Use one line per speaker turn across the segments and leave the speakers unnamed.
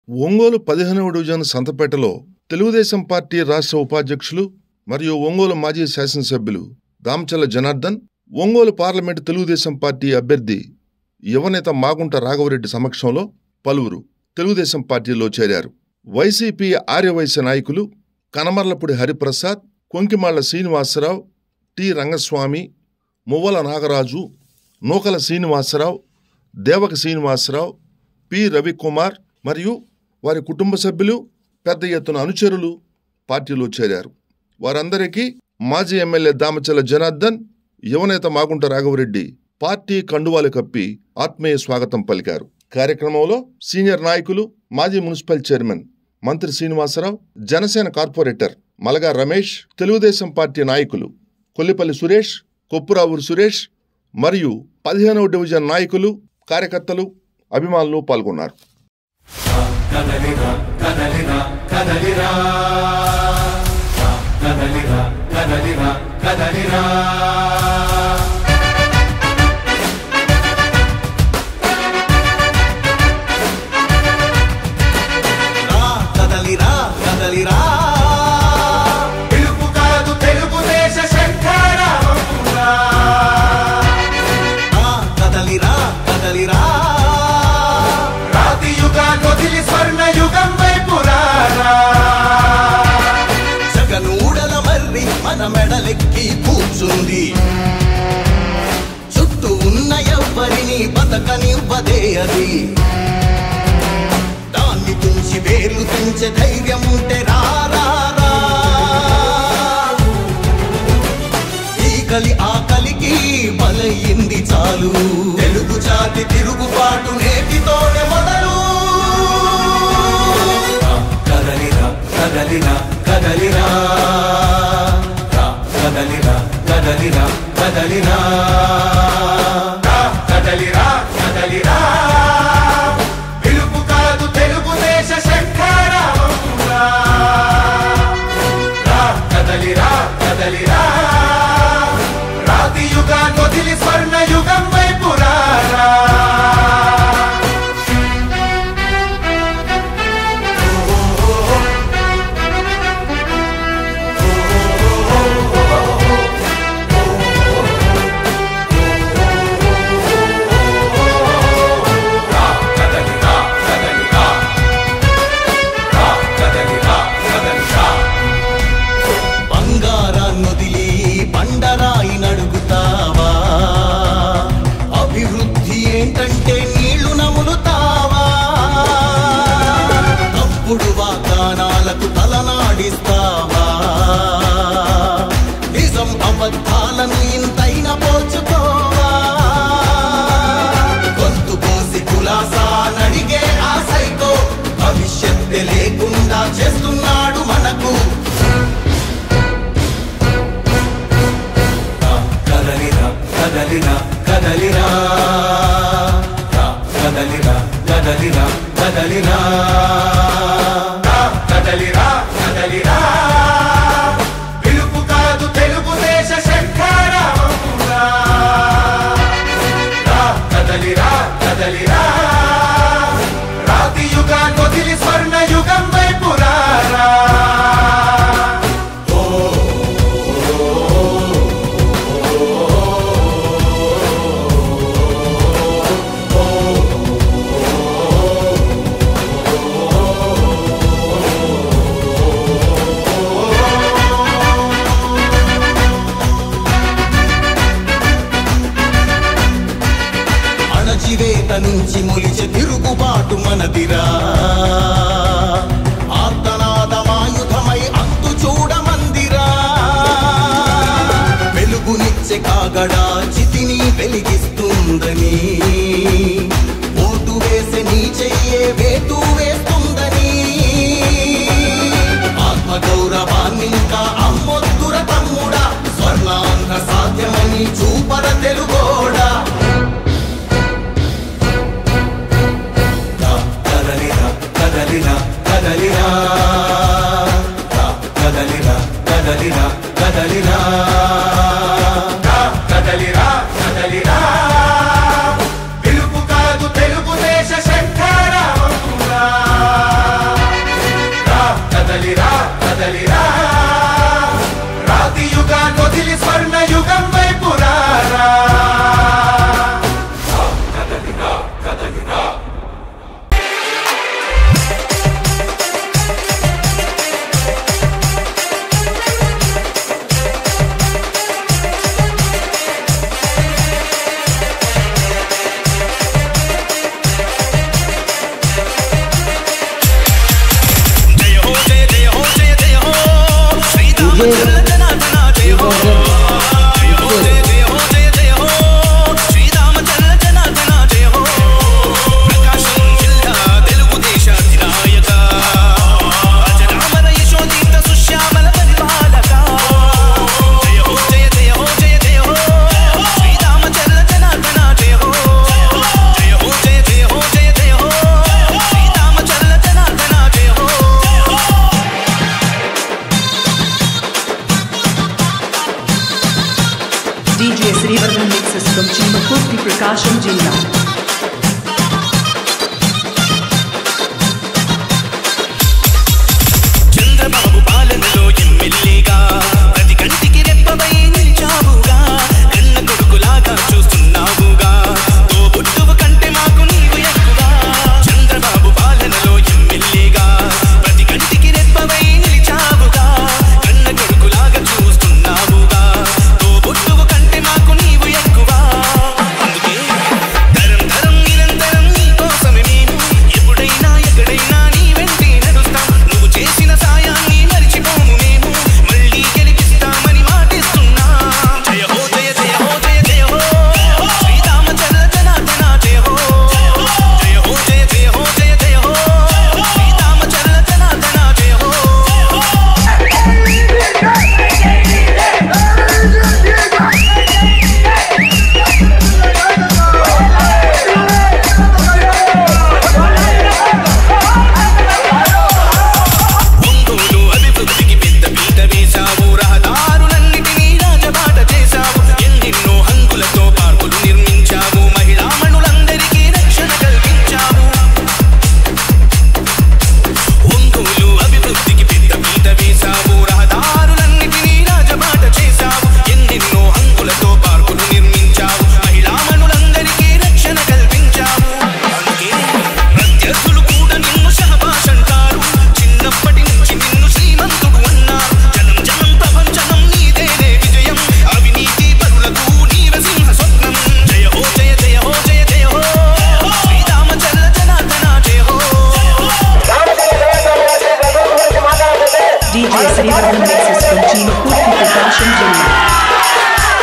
ఒంగోలు 15వ division సంతపేటలో Telugu Desam party రాష్ట్ర ఉపాధ్యక్షులు మరియు ఒంగోలు మాజీ శాసనసభ్యులు దామచల్ల జనార్దన్, ఒంగోలు పార్లమెంటు తెలుగుదేశం పార్టీ అభ్యర్థి యువనేత మాగుంట రాఘవరెడ్డి సమక్షంలో పలువురు తెలుగుదేశం పార్టీలో చేరారు. వైసీపీ ఆర్యవైశ్య నాయకులు కనమర్లపూడి హరిప్రసాద్, కొంకిమాళ్ల శ్రీనివాసరావు, టి రంగస్వామి, మువ్వల నాగరాజు, నూకల శ్రీనివాసరావు, దేవక శ్రీనివాసరావు, పి రవికుమార్ మరియు వారి కుటుంబ సభ్యులు, పెద్ద ఎత్తున అనుచరులు పార్టీలో చేరారు. వారందరికీ మాజీ ఎమ్మెల్యే దామచల్ల జనార్దన్, యువనేత మాగుంట రాఘవరెడ్డి పార్టీ కండువాలు కప్పి ఆత్మీయ స్వాగతం పలికారు. కార్యక్రమంలో సీనియర్ నాయకులు, మాజీ మున్సిపల్ చైర్మన్ మంత్రి Srinivasarao, Janasena corporator Malaga Ramesh, Telugu Desam party నాయకులు కొల్లిపల్లి సురేష్, కొప్పురావూరు సురేష్ మరియు 15వ డివిజన్ నాయకులు, కార్యకర్తలు, అభిమానులు పాల్గొన్నారు.
మెడలెక్కి కూర్చుంది, చుట్టూ ఉన్న ఎవ్వరిని బతకనివ్వదే అది. దాన్ని తుంచి వేలు తుంచే ధైర్యం ఉంటే రారా, ఈ కలి ఆకలికి బలయింది చాలు. తెలుగు జాతి తిరుగుబాటు నేటితోనే మొదలు. కదలిరా కదలిరా కదలిరా, కదలిరా కదలిరా కదలిరా, కదలిరా కదలిరా, పిలుపు కాదు తెలుగుదేశ శంఖారావమురా. కదలిరా కదలిరా, రాతి యుగాన్ని వదిలి స్వర్ణ యుగం వైపు రారా. తలనాడిస్తావా, నిజం అబద్ధాలను ఇంతైనా పోచుకోవా. గొంతు కోసి కులాసా నడిగే ఆ సైకో భవిష్యత్తు లేకుండా చేస్తున్నాడు మనకు. కదలిరా కదలిరా కదలిరా, కదలిరా కదలిరా కదలిరా, కదలిరా కదలిరా, పిలుపు కాదు తెలుగుదేశ శంఖారావమురా. కదలిరా కదలిరా, రాతి యుగాన్ని వదిలి స్వర్ణ యుగం వైపు రారా. అణచివేత నుంచి మొలిచే తిరుగుబాటు మనదిరా. ఆర్తనాదమాయుధమై అంతు చూడమందిరా. వెలుగునిచ్చే కాగడా చితిని వెలిగిస్తుందని, ఓటు వేసే నీ చెయ్యే వేటు వేస్తుందని. ఆత్మగౌరవాన్నింకా అమ్మొద్దుర తమ్ముడా, స్వర్ణాంధ్ర సాధ్యమని చూపర తెలుగోడా. కదలిరా కదలిరా, కదలిరా కదలిరా కదలిరా, కదలిరా కదలిరా, పిలుపు కాదు తెలుగుదేశ శంఖారావమురా. కదలిరా కదలిరా రాతి యుగాన్ని వదిలి స్వర్ణ యుగం వైపు రారా కదలిరా కదలిరా
DJ Srivarman mixes from Chimmakurti Prakasham Jilla.
Chandrababu పాలనలో ఎమ్మెల్యేగా ప్రతి కంటికి రెప్పవై నిలిచావుగా కన్న కొడుకులాగా చూస్తున్నావుగా తోబుట్టువు కంటే మాకు నీవు ఎక్కువ చంద్రబాబు పాలనలో ఎమ్మెల్యేగా ప్రతి కంటికి రెప్పవై నిలిచావుగా కన్న కొడుకులాగా చూస్తున్నావుగా తోబుట్టువు కంటే మాకు నీవు ఎక్కువ అందుకే తరం తరం నిరంతరం నీ కోసమే నేను ఎప్పుడైనా ఎక్కడైనా నీ వెంటే నడుస్తాం నువ్వు చేసిన సాయాన్ని మరిచిపోము మేము మళ్ళీ గెలిపిస్తామని మాటిస్తున్నా జయ హో జయ జయ హో జయ జయ హో శ్రీరామచంద్ర జనార్దన జయ హో జయ హో జయ జయ హో జయ జయ హో శ్రీరామచంద్ర జనార్దన జయ హో ఒంగోలు అభివృద్ధికి పెద్ద పీట వేశావు రహదారులన్నిటినీ రాజబాట చేశావు ఎన్నెన్నో హంగులతో పార్కులు నిర్మించావు మహిళా మణులందరికీ రక్షణ కల్పించావు ఒంగోలు అభివృద్ధికి పెద్ద పీట వేశావు రహదారులన్నిటినీ రాజబాట చేశావు ఎన్నెన్నో హంగులతో పార్కులు నిర్మించావు మహిళా మణులందరికీ రక్షణ కల్పించావు అందుకే ప్రత్యర్థులు కూడా నిన్ను షహబాష్ అంటారు చిన్నప్పటి నుంచి నిన్ను శ్రీమంతుడు అన్నారు జనం జనం ప్రపంచనం నీదేనే విజయం అవినీతి పరులకు నీవే సింహ స్వప్నం జయ హో జయ జయ హో జయ జయ హో శ్రీరామచంద్ర జనార్దన జయ హో
DJ Srivarman mixes from Chimmakurti Prakasham Jilla.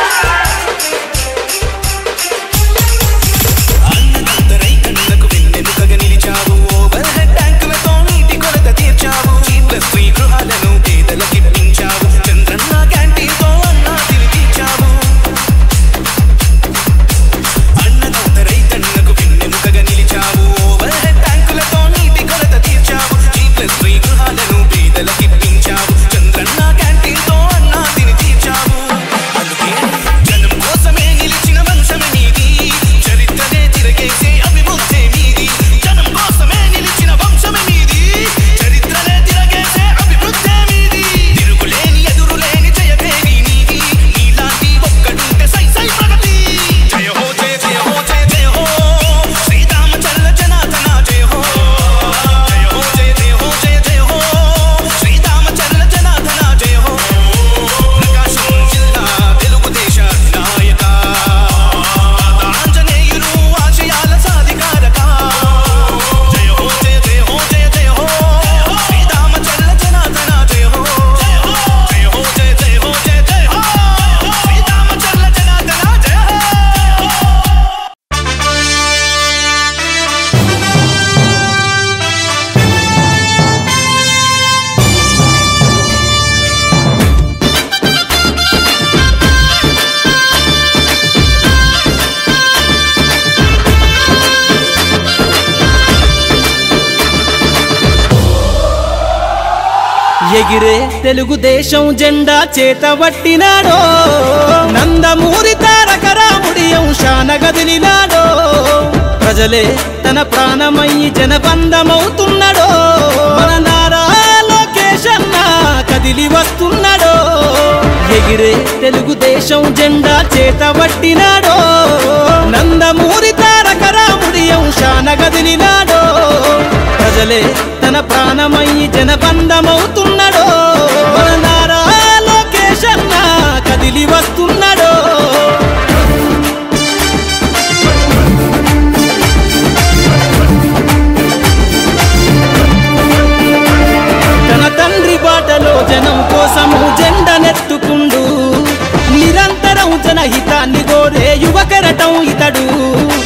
అన్నదంతరై కళ్ళకు వెన్నెముకగా నిలిచావు ఓవర్ హెడ్ ట్యాంకులతో నీటి కొరత తీర్చావు +3 గృహాలను పేదలకిప్పించావు చంద్రన్న క్యాంటీన్తో అన్నాతిని తీర్చావు అన్నదంతరై కళ్ళకు వెన్నెముకగా నిలిచావు ఓవర్ హెడ్ ట్యాంకులతో నీటి కొరత తీర్చావు +3 గృహాలను పేదలకిప్పించావు చంద్రన్న క్యాంటీన్తో అన్నాతిని తీర్చావు అందుకే జనం కోసమే నిలిచిన వంశమే నీది చరిత్రనే తిరగేసే అభివృద్ధి మీది జనం కోసమే నిలిచిన వంశమే మీది చరిత్రనే తిరగేసే అభివృద్ధి మీది తిరుగులేని ఎదురులేని జయభేరి నీది నీలాంటి ఒక్కడుంటే సై సై ప్రగతి జయ హో జయ జయ హో జయ జయ హో శ్రీరామచంద్ర జనార్దన జయ హో జయ హో జయ జయ హో జయ జయ హో శ్రీరామచంద్ర జనార్దన జయ హో ప్రకాశం జిల్లా తెలుగుదేశ అధినాయక ఆంజనేయులు ఆశయాల సాధికారక జయ హో జయ జయ హో జయ జయ హో శ్రీరామచంద్ర జనార్దన జయ హో జయ హో జయ జయ హో జయ జయ హో శ్రీరామచంద్ర జనార్దన జయ హో
ఎగిరే తెలుగుదేశం జెండా చేతబట్టినాడో నందమూరి తారక రాముడి అంశాన గదిలినాడో ప్రజలే తన ప్రాణమయ్యి జనబంధమవుతున్నాడో మన నారా లోకేశ ఎగిరే తెలుగుదేశం జెండా చేతబట్టినాడో నందమూరి తారక రాముడి అంశాన గదిలినాడో ప్రజలే తన ప్రాణమయ్యి జనబంధమవుతున్నాడో మన నారా లోకేష్ అన్న కదిలి వస్తున్నాడో తన తండ్రి బాటలో జనం కోసము జెండనెత్తుకుండు నిరంతరం జనహితాన్ని కోరే యువకరటం ఇతడు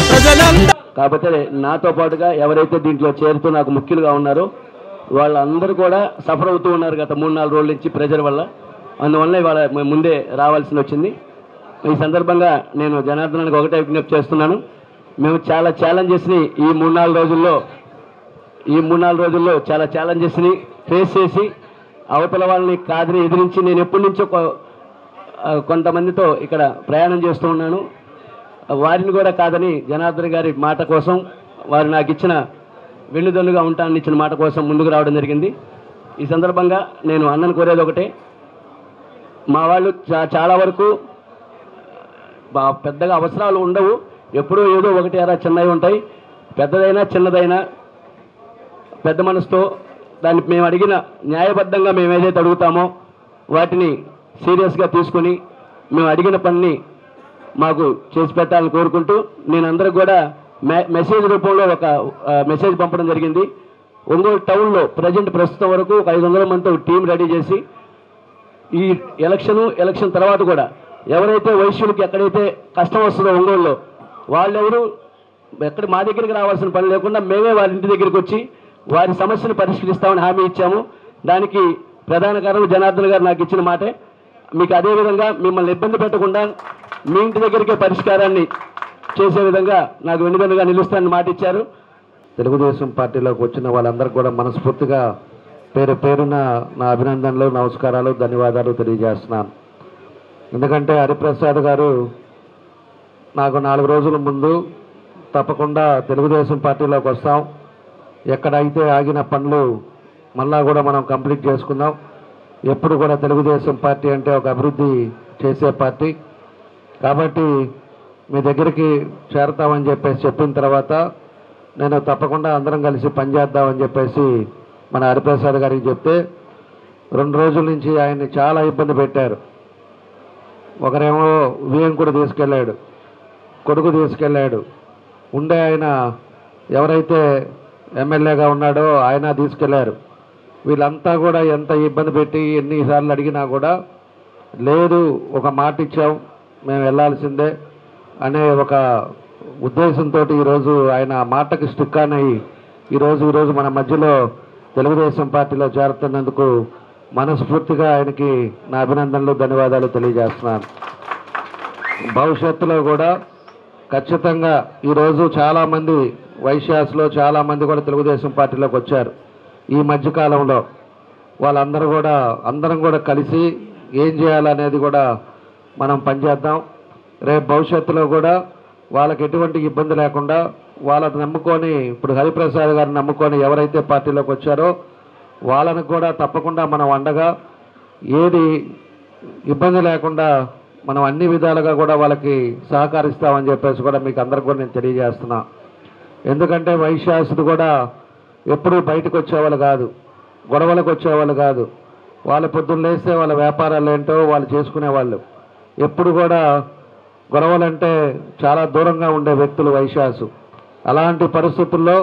ప్రజలందరూ.
కాకపోతే నాతో పాటుగా ఎవరైతే దీంట్లో చేరుతూ నాకు ముఖ్యులుగా ఉన్నారో వాళ్ళందరూ కూడా సఫర్ అవుతూ ఉన్నారు గత 3-4 రోజుల నుంచి ప్రెజర్ వల్ల. అందువల్ల ఇవాళ ముందే రావాల్సి వచ్చింది. ఈ సందర్భంగా నేను జనార్దనానికి ఒకటే విజ్ఞప్తి చేస్తున్నాను. మేము చాలా ఛాలెంజెస్ని ఈ 3-4 రోజుల్లో చాలా ఛాలెంజెస్ని ఫేస్ చేసి అవతల వాళ్ళని కాదని ఎదిరించి నేను ఎప్పటి నుంచో కొంతమందితో ఇక్కడ ప్రయాణం చేస్తూ ఉన్నాను. వారిని కూడా కాదని జనార్దన్ గారి మాట కోసం, వారు నాకు ఇచ్చిన వెన్నుదన్నుగా ఉంటానని ఇచ్చిన మాట కోసం ముందుకు రావడం జరిగింది. ఈ సందర్భంగా నేను అన్నను కోరేది ఒకటే, మా వాళ్ళు చాలా వరకు పెద్దగా అవసరాలు ఉండవు, ఎప్పుడూ ఏదో ఒకటి అరా చిన్నవి ఉంటాయి. పెద్దదైనా చిన్నదైనా పెద్ద మనసుతో దాన్ని మేము అడిగిన న్యాయబద్ధంగా మేము ఏదైతే అడుగుతామో వాటిని సీరియస్గా తీసుకొని మేము అడిగిన పనిని మాకు చేసి పెట్టాలని కోరుకుంటూ నేను అందరికి కూడా మెసేజ్ రూపంలో ఒక మెసేజ్ పంపడం జరిగింది. ఒంగోలు టౌన్లో ప్రస్తుతం వరకు ఒక 500 మందితో టీం రెడీ చేసి ఈ ఎలక్షన్ తర్వాత కూడా ఎవరైతే వైశ్యులకి ఎక్కడైతే కష్టం వస్తుందో ఒంగోలులో వాళ్ళెవరు మా దగ్గరికి రావాల్సిన పని లేకుండా మేమే వారి ఇంటి దగ్గరికి వచ్చి వారి సమస్యను పరిష్కరిస్తామని హామీ ఇచ్చాము. దానికి ప్రధాన కారణం జనార్దన్ గారు నాకు ఇచ్చిన మాటే. మీకు అదేవిధంగా మిమ్మల్ని ఇబ్బంది పెట్టకుండా మీ ఇంటి దగ్గరికే పరిష్కారాన్ని చేసే విధంగా నాకు వెన్నుదన్నుగా నిలుస్తానని మాట ఇచ్చారు. తెలుగుదేశం పార్టీలోకి వచ్చిన వాళ్ళందరికీ కూడా మనస్ఫూర్తిగా పేరున నా అభినందనలు, నమస్కారాలు, ధన్యవాదాలు తెలియజేస్తున్నాను. ఎందుకంటే హరిప్రసాద్ గారు నాకు 4 రోజుల ముందు తప్పకుండా తెలుగుదేశం పార్టీలోకి వస్తాం, ఎక్కడైతే ఆగిన పనులు మళ్ళా కూడా మనం కంప్లీట్ చేసుకుందాం, ఎప్పుడు కూడా తెలుగుదేశం పార్టీ అంటే ఒక అభివృద్ధి చేసే పార్టీ కాబట్టి మీ దగ్గరికి చేరతామని చెప్పిన తర్వాత నేను తప్పకుండా అందరం కలిసి పనిచేద్దామని చెప్పేసి మన హరిప్రసాద్ గారికి చెప్తే 2 రోజుల నుంచి ఆయన్ని చాలా ఇబ్బంది పెట్టారు. ఒకరేమో వియంకుడు తీసుకెళ్ళాడు, కొడుకు తీసుకెళ్ళాడు, ఉండే ఆయన ఎవరైతే ఎమ్మెల్యేగా ఉన్నాడో ఆయన తీసుకెళ్లారు. వీళ్ళంతా కూడా ఎంత ఇబ్బంది పెట్టి ఎన్నిసార్లు అడిగినా కూడా లేదు, ఒక మాట ఇచ్చాం మేము వెళ్ళాల్సిందే అనే ఒక ఉద్దేశంతో ఈరోజు ఆయన మాటకి స్టిక్ అని ఈరోజు మన మధ్యలో తెలుగుదేశం పార్టీలో చేరుతున్నందుకు మనస్ఫూర్తిగా ఆయనకి నా అభినందనలు, ధన్యవాదాలు తెలియజేస్తున్నాను. భవిష్యత్తులో కూడా ఖచ్చితంగా ఈరోజు చాలామంది వైశ్యాస్లో చాలామంది కూడా తెలుగుదేశం పార్టీలోకి వచ్చారు. ఈ మధ్యకాలంలో అందరం కూడా కలిసి ఏం చేయాలనేది కూడా మనం పనిచేద్దాం. రేపు భవిష్యత్తులో కూడా వాళ్ళకి ఎటువంటి ఇబ్బంది లేకుండా వాళ్ళని నమ్ముకొని, ఇప్పుడు హరిప్రసాద్ గారిని నమ్ముకొని ఎవరైతే పార్టీలోకి వచ్చారో వాళ్ళని కూడా తప్పకుండా మనం అండగా ఏది ఇబ్బంది లేకుండా మనం అన్ని విధాలుగా కూడా వాళ్ళకి సహకరిస్తామని చెప్పేసి కూడా మీకు అందరికి కూడా నేను తెలియజేస్తున్నా. ఎందుకంటే వైశ్యాసుడు కూడా ఎప్పుడూ బయటకు వచ్చేవాళ్ళు కాదు, గొడవలకు వచ్చేవాళ్ళు కాదు. వాళ్ళ పొద్దున్న లేస్తే వాళ్ళ వ్యాపారాలు ఏంటో వాళ్ళు చేసుకునేవాళ్ళు. ఎప్పుడు కూడా గొడవలంటే చాలా దూరంగా ఉండే వ్యక్తులు వైశ్యాసు. అలాంటి పరిస్థితుల్లో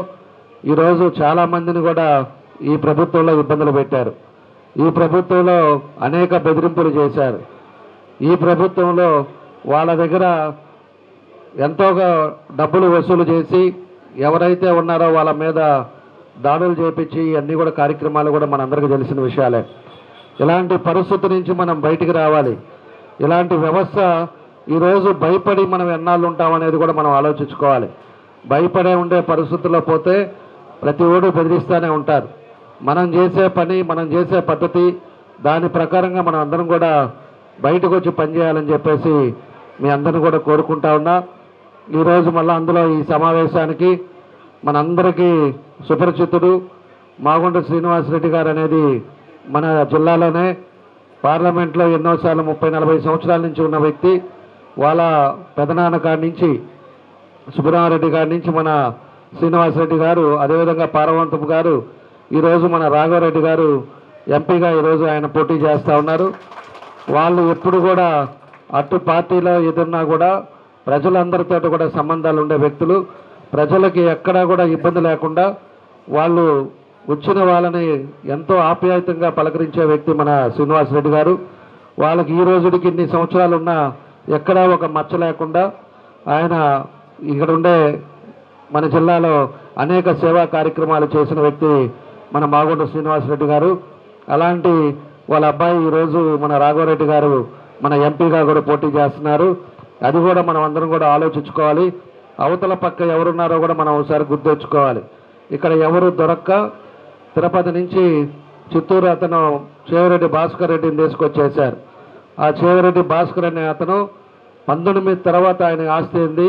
ఈరోజు చాలామందిని కూడా ఈ ప్రభుత్వంలో ఇబ్బందులు పెట్టారు. ఈ ప్రభుత్వంలో అనేక బెదిరింపులు చేశారు. ఈ ప్రభుత్వంలో వాళ్ళ దగ్గర ఎంతోగా డబ్బులు వసూలు చేసి ఎవరైతే ఉన్నారో వాళ్ళ మీద దాడులు చేపించి అన్నీ కూడా కార్యక్రమాలు కూడా మనందరికీ తెలిసిన విషయాలే. ఇలాంటి పరిస్థితి నుంచి మనం బయటికి రావాలి. ఇలాంటి వ్యవస్థ ఈరోజు భయపడి మనం ఎన్నాళ్ళు ఉంటామనేది కూడా మనం ఆలోచించుకోవాలి. భయపడే ఉండే పరిస్థితుల్లో పోతే ప్రతి ఓడు బెదిరిస్తూనే ఉంటారు. మనం చేసే పని, మనం చేసే పద్ధతి, దాని ప్రకారంగా మనం అందరం కూడా బయటకు వచ్చి పనిచేయాలని చెప్పేసి మీ అందరిని కూడా కోరుకుంటా ఉన్నా. ఈరోజు మళ్ళీ అందులో ఈ సమావేశానికి మనందరికీ సుపరిచితుడు మాగుంట శ్రీనివాసరెడ్డి గారు అనేది మన జిల్లాలోనే
పార్లమెంట్లో ఎన్నోసార్లు 30-40 సంవత్సరాల నుంచి ఉన్న వ్యక్తి. వాళ్ళ పెదనాన్న కాడి నుంచి సుబ్రహ్మణ్యారెడ్డి గారి నుంచి మన శ్రీనివాసరెడ్డి గారు, అదేవిధంగా పార్వతమ్మ గారు, ఈరోజు మన రాఘవరెడ్డి గారు ఎంపీగా ఈరోజు ఆయన పోటీ చేస్తూ ఉన్నారు. వాళ్ళు ఎప్పుడు కూడా అటు పార్టీలో ఎదురున్నా కూడా ప్రజలందరితో కూడా సంబంధాలు ఉండే వ్యక్తులు. ప్రజలకి ఎక్కడా కూడా ఇబ్బంది లేకుండా వాళ్ళు వచ్చిన వాళ్ళని ఎంతో ఆప్యాయతంగా పలకరించే వ్యక్తి మన శ్రీనివాసరెడ్డి గారు. వాళ్ళకి ఈ రోజుకి ఇన్ని సంవత్సరాలు ఉన్నా ఎక్కడా ఒక మచ్చ లేకుండా ఆయన ఇక్కడ ఉండే మన జిల్లాలో అనేక సేవా కార్యక్రమాలు చేసిన వ్యక్తి మన మాగొండ శ్రీనివాసరెడ్డి గారు. అలాంటి వాళ్ళ అబ్బాయి ఈరోజు మన రాఘవరెడ్డి గారు మన ఎంపీగా కూడా పోటీ చేస్తున్నారు. అది కూడా మనం అందరం కూడా ఆలోచించుకోవాలి. అవతల పక్క ఎవరున్నారో కూడా మనం ఒకసారి గుర్తెచ్చుకోవాలి. ఇక్కడ ఎవరు దొరక్క తిరుపతి నుంచి చిత్తూరు అతను చేవిరెడ్డి భాస్కర్ రెడ్డిని తీసుకొచ్చేశారు. ఆ చేవిరెడ్డి భాస్కర్ అనే అతను 19 తర్వాత ఆయన ఆస్తి ఏంది,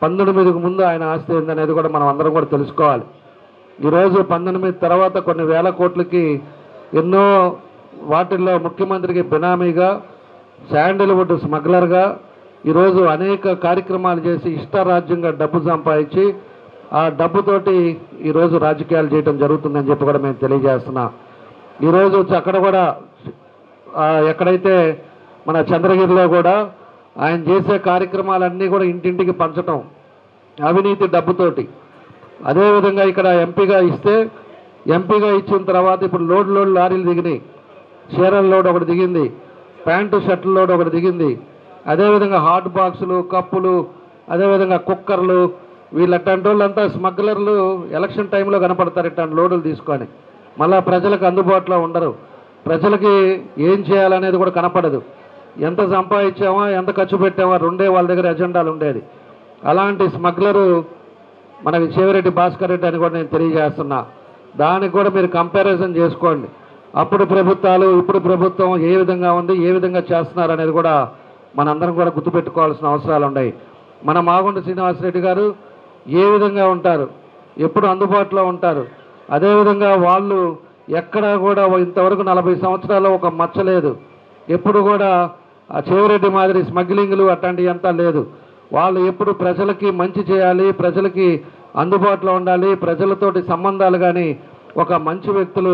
19కు ముందు ఆయన ఆస్తి ఏంది అనేది కూడా మనం అందరం కూడా తెలుసుకోవాలి. ఈరోజు 19 తర్వాత కొన్ని వేల కోట్లకి ఎన్నో వాటిల్లో ముఖ్యమంత్రికి బినామీగా, శాండిల్వుడ్ స్మగ్లర్గా ఈరోజు అనేక కార్యక్రమాలు చేసి ఇష్టారాజ్యంగా డబ్బు సంపాదించి ఆ డబ్బుతోటి ఈరోజు రాజకీయాలు చేయడం జరుగుతుందని చెప్పి కూడా మేము తెలియజేస్తున్నాం. ఈరోజు అక్కడ కూడా ఎక్కడైతే మన చంద్రగిరిలో కూడా ఆయన చేసే కార్యక్రమాలన్నీ కూడా ఇంటింటికి పంచటం అవినీతి డబ్బుతోటి. అదేవిధంగా ఇక్కడ ఎంపీగా ఇస్తే ఎంపీగా ఇచ్చిన తర్వాత ఇప్పుడు లోడ్ లారీలు దిగినాయి. చీరల లోడ్ ఒకటి దిగింది, ప్యాంటు షర్ట్ల లోడ్ ఒకటి దిగింది. అదేవిధంగా హాట్ బాక్సులు, కప్పులు, అదేవిధంగా కుక్కర్లు, వీళ్ళు అట్లాంటి వాళ్ళంతా స్మగ్లర్లు ఎలక్షన్ టైంలో కనపడతారు ఇట్లాంటి లోడులు తీసుకొని. మళ్ళీ ప్రజలకు అందుబాటులో ఉండరు. ప్రజలకి ఏం చేయాలనేది కూడా కనపడదు. ఎంత సంపాదించామా, ఎంత ఖర్చు పెట్టామా రెండే వాళ్ళ దగ్గర ఎజెండాలు ఉండేది. అలాంటి స్మగ్లరు మనకి చేవిరెడ్డి భాస్కర్ రెడ్డి అని కూడా నేను తెలియజేస్తున్నా. దానికి కూడా మీరు కంపారిజన్ చేసుకోండి. అప్పుడు ప్రభుత్వాలు ఇప్పుడు ప్రభుత్వం ఏ విధంగా ఉంది, ఏ విధంగా చేస్తున్నారు అనేది కూడా మనందరం కూడా గుర్తుపెట్టుకోవాల్సిన అవసరాలు ఉన్నాయి. మన మాగొండ శ్రీనివాసరెడ్డి గారు ఏ విధంగా ఉంటారు, ఎప్పుడు అందుబాటులో ఉంటారు. అదేవిధంగా వాళ్ళు ఎక్కడా కూడా ఇంతవరకు 40 సంవత్సరాల్లో ఒక మచ్చ లేదు. ఎప్పుడు కూడా ఆ చేవిరెడ్డి మాదిరి స్మగ్లింగ్లు అట్లాంటివి అంతా లేదు. వాళ్ళు ఎప్పుడు ప్రజలకి మంచి చేయాలి, ప్రజలకి అందుబాటులో ఉండాలి, ప్రజలతోటి సంబంధాలు కానీ ఒక మంచి వ్యక్తులు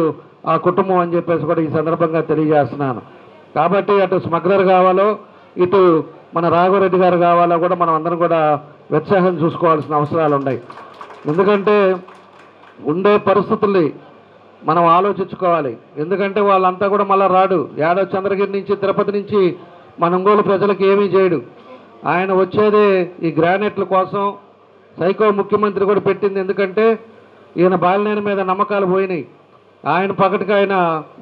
ఆ కుటుంబం అని చెప్పేసి కూడా ఈ సందర్భంగా తెలియజేస్తున్నాను. కాబట్టి అటు స్మగ్లర్ కావాలో ఇటు మన రాఘవరెడ్డి గారు కావాలో కూడా మనం అందరం కూడా వ్యత్యాసం చూసుకోవాల్సిన అవసరాలు ఉన్నాయి. ఎందుకంటే ఉండే పరిస్థితుల్ని మనం ఆలోచించుకోవాలి. ఎందుకంటే వాళ్ళంతా కూడా మళ్ళీ రాడు. ఏడో చంద్రగిరి నుంచి తిరుపతి నుంచి మన ఒంగోలు ప్రజలకు ఏమీ చేయడు. ఆయన వచ్చేదే ఈ గ్రానైట్ల కోసం. సైకో ముఖ్యమంత్రి కూడా పెట్టింది ఎందుకంటే ఈయన బాలినేని మీద నమ్మకాలు పోయినాయి. ఆయన పక్కటికి ఆయన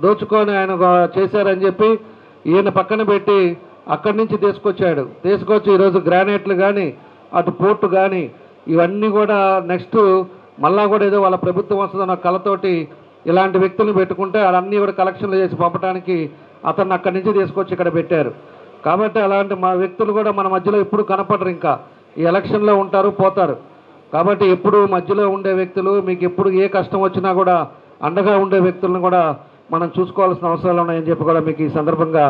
దోచుకొని ఆయన చేశారని చెప్పి ఈయన పక్కన పెట్టి అక్కడి నుంచి తీసుకొచ్చి ఈరోజు గ్రానైట్లు కానీ అటు పోర్టు కానీ ఇవన్నీ కూడా నెక్స్ట్ మళ్ళా కూడా ఏదో వాళ్ళ ప్రభుత్వం వస్తుందన్న కళతోటి ఇలాంటి వ్యక్తులను పెట్టుకుంటే అవన్నీ కూడా కలెక్షన్లు చేసి పంపడానికి అతన్ని అక్కడి నుంచి తీసుకొచ్చి ఇక్కడ పెట్టారు. కాబట్టి అలాంటి మా వ్యక్తులు కూడా మన మధ్యలో ఎప్పుడు కనపడరు. ఇంకా ఈ ఎలక్షన్లో ఉంటారు, పోతారు. కాబట్టి ఎప్పుడు మధ్యలో ఉండే వ్యక్తులు, మీకు ఎప్పుడు ఏ కష్టం వచ్చినా కూడా అండగా ఉండే వ్యక్తులను కూడా మనం చూసుకోవాల్సిన అవసరాలు ఉన్నాయని చెప్పి కూడా మీకు ఈ సందర్భంగా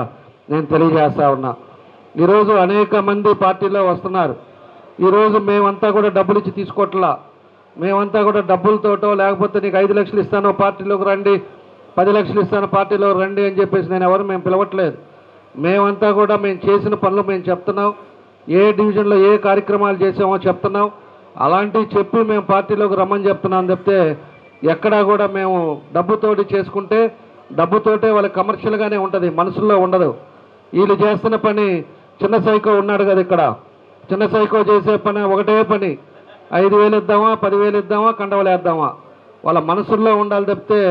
నేను తెలియజేస్తా ఉన్నా. ఈరోజు అనేక మంది పార్టీలో వస్తున్నారు. ఈరోజు మేమంతా కూడా డబ్బులు ఇచ్చి తీసుకోవట్లా. మేమంతా కూడా డబ్బులతోటో లేకపోతే నీకు 5 లక్షలు ఇస్తాను పార్టీలోకి రండి, 10 లక్షలు ఇస్తాను పార్టీలో రండి అని చెప్పేసి మేము పిలవట్లేదు. మేమంతా కూడా మేము చేసిన పనులు మేము చెప్తున్నాం. ఏ డివిజన్లో ఏ కార్యక్రమాలు చేసామో చెప్తున్నాం. అలాంటివి చెప్పి మేము పార్టీలోకి రమ్మని చెప్తున్నాం తప్పితే ఎక్కడా కూడా మేము డబ్బుతోటి చేసుకుంటే డబ్బుతోటే వాళ్ళకి కమర్షియల్గానే ఉంటుంది, మనసుల్లో ఉండదు. వీళ్ళు చేస్తున్న పని చిన్న సైకో ఉన్నాడు కదా ఇక్కడ, చిన్న సైకో చేసే పని ఒకటే పని, 5,000 ఇద్దామా, 10,000 ఇద్దామా, కండవలు వేద్దామా. వాళ్ళ మనసుల్లో ఉండాలి తప్పితే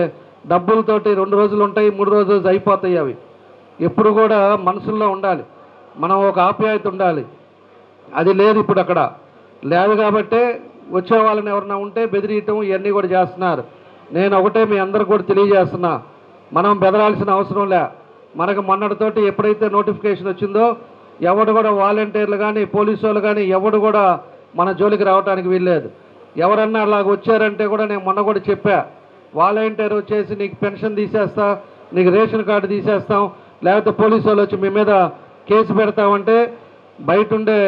డబ్బులతోటి 2 రోజులు ఉంటాయి, 3 రోజులు అయిపోతాయి. అవి ఎప్పుడు కూడా మనసుల్లో ఉండాలి. మనం ఒక ఆప్యాయత ఉండాలి. అది లేదు ఇప్పుడు అక్కడ లేదు. కాబట్టి వచ్చే వాళ్ళని ఎవరన్నా ఉంటే బెదిరియటం ఇవన్నీ కూడా చేస్తున్నారు. నేను ఒకటే మీ అందరు కూడా తెలియజేస్తున్నా, మనం బెదరాల్సిన అవసరం లే. మనకు మొన్నటితోటి ఎప్పుడైతే నోటిఫికేషన్ వచ్చిందో ఎవడు కూడా వాలంటీర్లు కానీ పోలీసు వాళ్ళు కానీ ఎవడు కూడా మన జోలికి రావడానికి వీల్లేదు. ఎవరన్నా అలాగ వచ్చారంటే కూడా నేను మొన్న కూడా చెప్పా, వాలంటీర్ వచ్చేసి నీకు పెన్షన్ తీసేస్తా, నీకు రేషన్ కార్డు తీసేస్తాం, లేకపోతే పోలీసు వాళ్ళు వచ్చి మీ మీద కేసు పెడతామంటే బయట ఉండే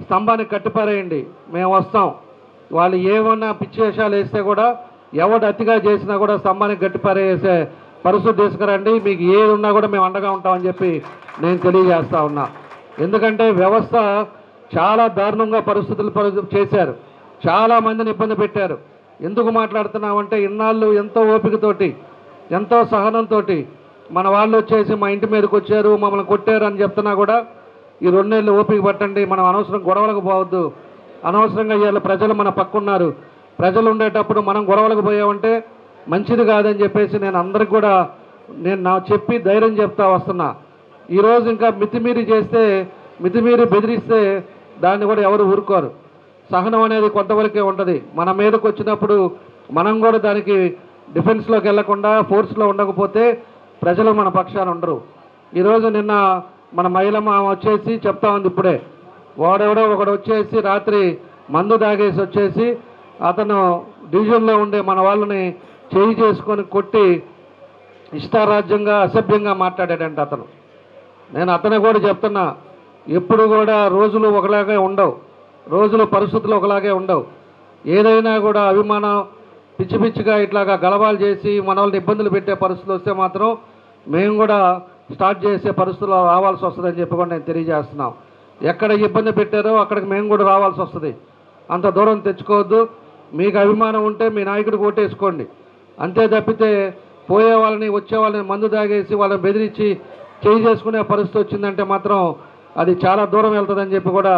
స్తంభానికి కట్టిపారేయండి, మేము వస్తాం. వాళ్ళు ఏమన్నా పిచ్చి వేషాలు వేస్తే కూడా ఎవడు అతిగా చేసినా కూడా స్తంభానికి గట్టిపారేసే పరిస్థితి తీసుకురండి, మీకు ఏది ఉన్నా కూడా మేము అండగా ఉంటామని చెప్పి నేను తెలియజేస్తా ఉన్నా. ఎందుకంటే వ్యవస్థ చాలా దారుణంగా పరిస్థితులు చేశారు, చాలామందిని ఇబ్బంది పెట్టారు. ఎందుకు మాట్లాడుతున్నామంటే ఇన్నాళ్ళు ఎంతో ఓపికతోటి ఎంతో సహనంతో మన వాళ్ళు వచ్చేసి మా ఇంటి మీదకి వచ్చారు, మమ్మల్ని కొట్టారు అని చెప్తున్నా కూడా ఈ 2 నెలలు ఓపిక పట్టండి, మనం అనవసరం గొడవలకు పోవద్దు. అనవసరంగా ఇవాళ ప్రజలు మన పక్కున్నారు, ప్రజలు ఉండేటప్పుడు మనం గొడవలకు పోయామంటే మంచిది కాదని చెప్పేసి నేను అందరికి కూడా నా చెప్పి ధైర్యం చెప్తా వస్తున్నా. ఈరోజు ఇంకా మితిమీరి బెదిరిస్తే దాన్ని కూడా ఎవరు ఊరుకోరు. సహనం అనేది కొంతవరకే ఉంటుంది. మన మీదకి వచ్చినప్పుడు మనం కూడా దానికి డిఫెన్స్లోకి వెళ్లకుండా ఫోర్స్లో ఉండకపోతే ప్రజలు మన పక్షాన ఉండరు. ఈరోజు నిన్న మన మహిళమ్మ వచ్చేసి చెప్తా ఉంది, ఇప్పుడే వాడెవడో ఒకడు వచ్చేసి రాత్రి మందు తాగేసి వచ్చేసి అతను డివిజన్లో ఉండే మన వాళ్ళని చేయి చేసుకొని కొట్టి ఇష్టారాజ్యంగా అసభ్యంగా మాట్లాడాడంట అతను. నేను అతను కూడా చెప్తున్నా, ఎప్పుడు కూడా రోజులు ఒకలాగే ఉండవు, రోజులు పరిస్థితులు ఒకలాగే ఉండవు. ఏదైనా కూడా అభిమానం పిచ్చి పిచ్చిగా ఇట్లాగా గలవాలు చేసి మన వాళ్ళని ఇబ్బందులు పెట్టే పరిస్థితులు వస్తే మాత్రం మేము కూడా స్టార్ట్ చేసే పరిస్థితులు రావాల్సి వస్తుందని చెప్పి కూడా నేను తెలియజేస్తున్నాం. ఎక్కడ ఇబ్బంది పెట్టారో అక్కడికి మేము కూడా రావాల్సి వస్తుంది. అంత దూరం తెచ్చుకోవద్దు. మీకు అభిమానం ఉంటే మీ నాయకుడికి ఓటేసుకోండి, అంతే తప్పితే పోయే వాళ్ళని వచ్చే వాళ్ళని మందు తాగేసి వాళ్ళని బెదిరించి చేయి చేసుకునే పరిస్థితి వచ్చిందంటే మాత్రం అది చాలా దూరం వెళ్తుందని చెప్పి కూడా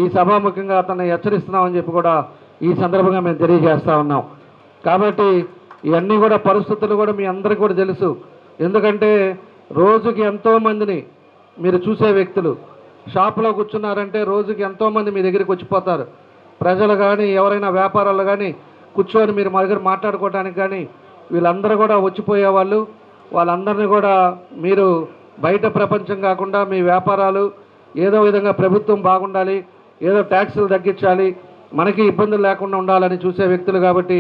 ఈ సభాముఖంగా అతన్ని హెచ్చరిస్తున్నామని చెప్పి కూడా ఈ సందర్భంగా మేము తెలియజేస్తూ ఉన్నాం. కాబట్టి ఇవన్నీ కూడా పరిస్థితులు కూడా మీ అందరికీ కూడా తెలుసు. ఎందుకంటే రోజుకి ఎంతోమందిని మీరు చూసే వ్యక్తులు షాపులో కూర్చున్నారంటే రోజుకి ఎంతోమంది మీ దగ్గరికి వచ్చిపోతారు. ప్రజలు కానీ ఎవరైనా వ్యాపారాలు కానీ కూర్చొని మీరు మా దగ్గర మాట్లాడుకోవడానికి కానీ వీళ్ళందరూ కూడా వచ్చిపోయేవాళ్ళు. వాళ్ళందరినీ కూడా మీరు బయట ప్రపంచం కాకుండా మీ వ్యాపారాలు ఏదో విధంగా ప్రభుత్వం బాగుండాలి, ఏదో ట్యాక్సులు తగ్గించాలి, మనకి ఇబ్బందులు లేకుండా ఉండాలని చూసే వ్యక్తులు. కాబట్టి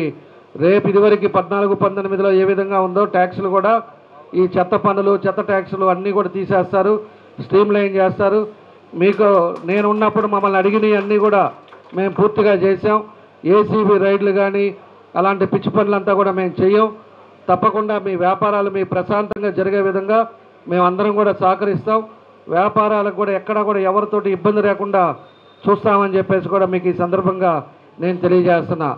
రేపు ఇదివరకు 14-19లో ఏ విధంగా ఉందో ట్యాక్సులు కూడా ఈ చెత్త పన్నులు చెత్త ట్యాక్సులు అన్నీ కూడా తీసేస్తారు, స్ట్రీమ్ లైన్ చేస్తారు. మీకు నేను ఉన్నప్పుడు మమ్మల్ని అడిగినవి అన్నీ కూడా మేము పూర్తిగా చేసాం. ఏసీబీ రైడ్లు కానీ అలాంటి పిచ్చి పనులంతా కూడా మేము చెయ్యం. తప్పకుండా మీ వ్యాపారాలు మీ ప్రశాంతంగా జరిగే విధంగా మేమందరం కూడా సహకరిస్తాం. వ్యాపారాలకు కూడా ఎక్కడా కూడా ఎవరితోటి ఇబ్బంది లేకుండా చూస్తామని చెప్పేసి కూడా మీకు ఈ సందర్భంగా నేను తెలియజేస్తున్నా.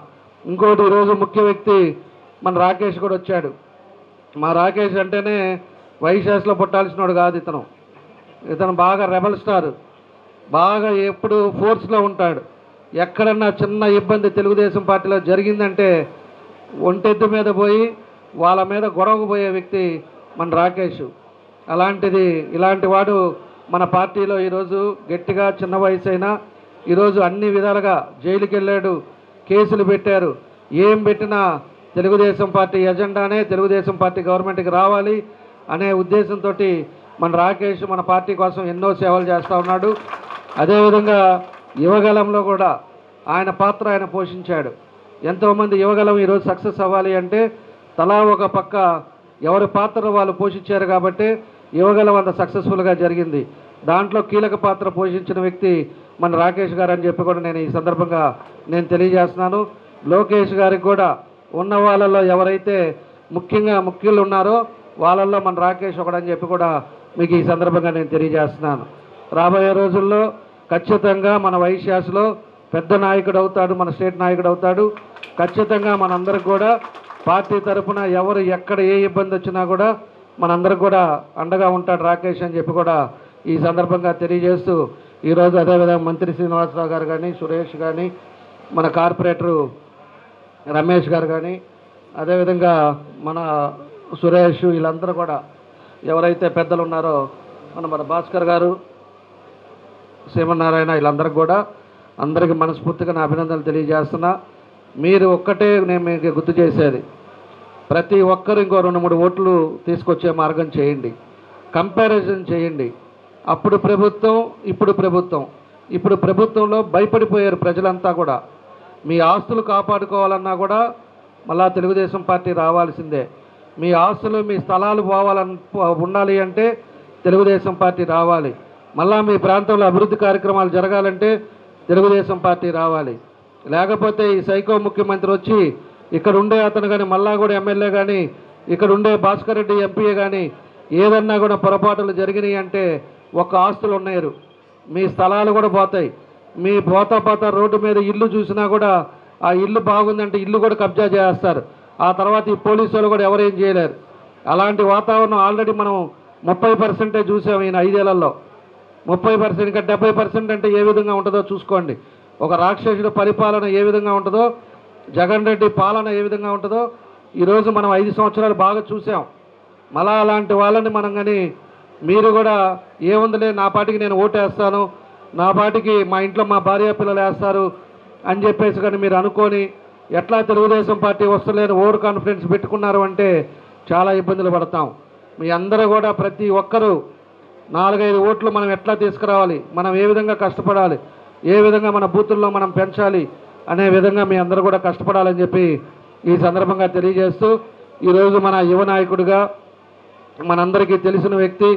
ఇంకోటి ఈరోజు ముఖ్య వ్యక్తి మన రాకేష్ కూడా వచ్చాడు. మా రాకేష్ అంటేనే వైశాస్లో పుట్టాల్సినోడు కాదు ఇతను. ఇతను బాగా రెబల్ స్టార్, బాగా ఎప్పుడు ఫోర్స్లో ఉంటాడు. ఎక్కడన్నా చిన్న ఇబ్బంది తెలుగుదేశం పార్టీలో జరిగిందంటే ఒంటెద్దు మీద పోయి వాళ్ళ మీద గొడవకు పోయే వ్యక్తి మన రాకేష్. అలాంటిది ఇలాంటి వాడు మన పార్టీలో ఈరోజు గట్టిగా చిన్న వయసు అయినా ఈరోజు అన్ని విధాలుగా జైలుకి వెళ్ళాడు, కేసులు పెట్టారు. ఏం పెట్టినా తెలుగుదేశం పార్టీ ఎజెండానే, తెలుగుదేశం పార్టీ గవర్నమెంట్కి రావాలి అనే ఉద్దేశంతో మన రాకేష్ మన పార్టీ కోసం ఎన్నో సేవలు చేస్తూ ఉన్నాడు. అదేవిధంగా యువగలంలో కూడా ఆయన పాత్ర ఆయన పోషించాడు. ఎంతోమంది యువగలం ఈరోజు సక్సెస్ అవ్వాలి అంటే తలా ఒక పక్క ఎవరి పాత్ర వాళ్ళు పోషించారు కాబట్టి యువగలం అంత సక్సెస్ఫుల్గా జరిగింది. దాంట్లో కీలక పాత్ర పోషించిన వ్యక్తి మన రాకేష్ గారు అని చెప్పి కూడా నేను ఈ సందర్భంగా నేను తెలియజేస్తున్నాను. లోకేష్ గారికి కూడా ఉన్న వాళ్ళల్లో ఎవరైతే ముఖ్యులు ఉన్నారో వాళ్ళల్లో మన రాకేష్ ఒకడని చెప్పి కూడా మీకు ఈ సందర్భంగా నేను తెలియజేస్తున్నాను. రాబోయే రోజుల్లో ఖచ్చితంగా మన వైశ్యాస్లో పెద్ద నాయకుడు అవుతాడు, మన స్టేట్ నాయకుడు అవుతాడు. ఖచ్చితంగా మనందరికి కూడా పార్టీ తరఫున ఎవరు ఎక్కడ ఏ ఇబ్బంది వచ్చినా కూడా మనందరికి కూడా అండగా ఉంటాడు రాకేష్ అని చెప్పి కూడా ఈ సందర్భంగా తెలియజేస్తూ ఈరోజు అదేవిధంగా మంత్రి శ్రీనివాసరావు గారు కానీ, సురేష్ కానీ, మన కార్పొరేటరు రమేష్ గారు కానీ, అదేవిధంగా మన సురేష్ వీళ్ళందరూ కూడా ఎవరైతే పెద్దలు ఉన్నారో మన భాస్కర్ గారు, శ్రీమన్నారాయణ వీళ్ళందరికీ కూడా అందరికీ మనస్ఫూర్తిగా నా అభినందనలు తెలియజేస్తున్నా. మీరు ఒక్కటే నేను మీకు గుర్తు చేసేది, ప్రతి ఒక్కరు ఇంకో 2-3 ఓట్లు తీసుకొచ్చే మార్గం చేయండి, కంపారిజన్ చేయండి. అప్పుడు ప్రభుత్వం ఇప్పుడు ప్రభుత్వంలో భయపడిపోయారు ప్రజలంతా కూడా. మీ ఆస్తులు కాపాడుకోవాలన్నా కూడా మళ్ళా తెలుగుదేశం పార్టీ రావాల్సిందే. మీ ఆస్తులు మీ స్థలాలు ఉండాలి అంటే తెలుగుదేశం పార్టీ రావాలి. మళ్ళా మీ ప్రాంతంలో అభివృద్ధి కార్యక్రమాలు జరగాలంటే తెలుగుదేశం పార్టీ రావాలి. లేకపోతే ఈ సైకో ముఖ్యమంత్రి వచ్చి ఇక్కడ ఉండే అతను కానీ మళ్ళా కూడా ఎమ్మెల్యే కానీ ఇక్కడ ఉండే భాస్కర్ రెడ్డి ఎంపీఏ కానీ ఏదన్నా కూడా పొరపాటులు జరిగినాయి అంటే ఒక్క ఆస్తులు ఉన్నాయి, మీ స్థలాలు కూడా పోతాయి. మీ పోతా రోడ్డు మీద ఇల్లు చూసినా కూడా ఆ ఇల్లు బాగుందంటే ఇల్లు కూడా కబ్జా చేస్తారు. ఆ తర్వాత ఈ పోలీసు వాళ్ళు కూడా ఎవరేం చేయలేరు. అలాంటి వాతావరణం ఆల్రెడీ మనం 30% చూసాం ఈయన 5 ఏళ్లలో. 30% ఇంకా 70% అంటే ఏ విధంగా ఉంటుందో చూసుకోండి. ఒక రాక్షసుడి పరిపాలన ఏ విధంగా ఉంటుందో, జగన్ రెడ్డి పాలన ఏ విధంగా ఉంటుందో ఈరోజు మనం 5 సంవత్సరాలు బాగా చూసాం. మళ్ళా అలాంటి వాళ్ళని మనం కానీ మీరు కూడా ఏముందిలే నా పాటికి నేను ఓటేస్తాను, నా పాటికి మా ఇంట్లో మా భార్య పిల్లలు వేస్తారు అని చెప్పేసి కానీ మీరు అనుకొని ఎట్లా తెలుగుదేశం పార్టీ వస్తలేని ఓవర్ కాన్ఫిడెన్స్ పెట్టుకున్నారు అంటే చాలా ఇబ్బందులు పడతాం. మీ అందరూ కూడా ప్రతి ఒక్కరూ 4-5 ఓట్లు మనం ఎట్లా తీసుకురావాలి, మనం ఏ విధంగా కష్టపడాలి, ఏ విధంగా మన బూతుల్లో మనం పెంచాలి అనే విధంగా మీ అందరూ కూడా కష్టపడాలని చెప్పి ఈ సందర్భంగా తెలియజేస్తూ, ఈరోజు మన యువ నాయకుడిగా మనందరికీ తెలిసిన వ్యక్తి